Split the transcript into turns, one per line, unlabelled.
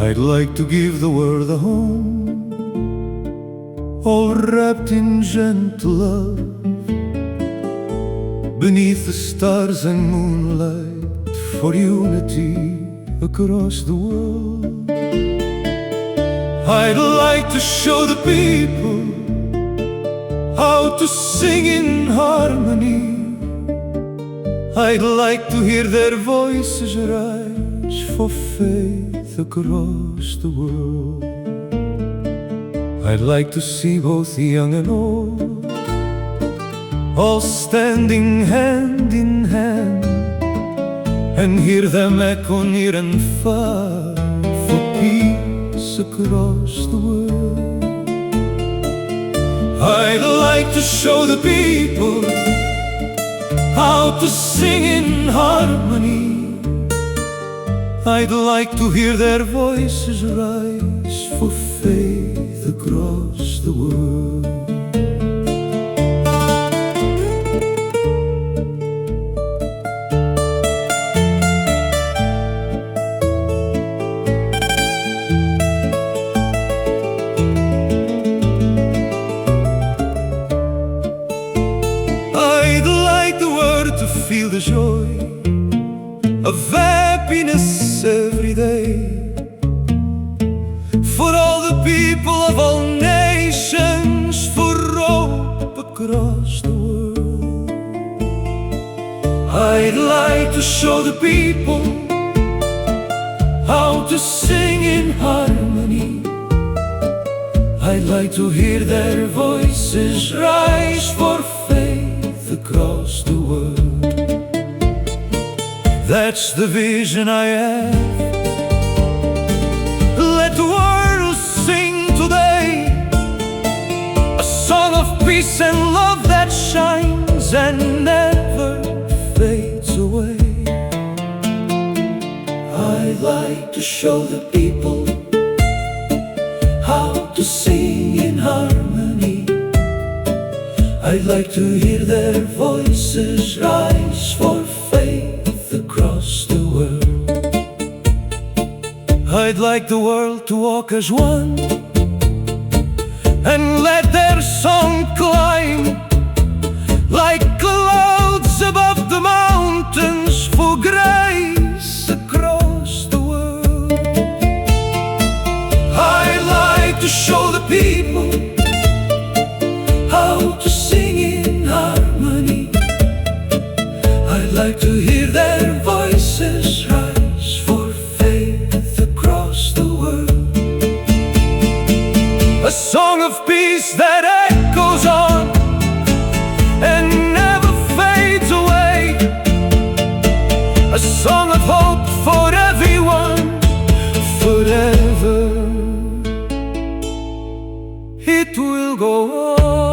I'd like to give the world a home, all wrapped in gentle love, beneath the stars and moonlight, for unity across the world. I'd like to show the people how to sing in harmony. I'd like to hear their voices rise for faith across the world. I'd like to see both young and old, all standing hand in hand, and hear them echo near and far for peace across the world. I'd like to show the people how to sing in harmony. I'd like to hear their voices rise for faith across the world. I'd like the world to feel the joy of happiness every day, for all the people of all nations, for hope across the world. I'd like to show the people how to sing in harmony. I'd like to hear their voices rise for faith across the world. That's the vision I have. Let the world sing today a song of peace and love that shines and never fades away. I'd like to show the people how to sing in harmony. I'd like to hear their voices rise for faith across the world. I'd like the world to walk as one, and let their song climb like clouds above the mountains for grace across the world. I'd like to show the people how to sing in harmony. I'd like to hear their voices rise for faith across the world. A song of peace that echoes on and never fades away. A song of hope for everyone, forever. It will go on.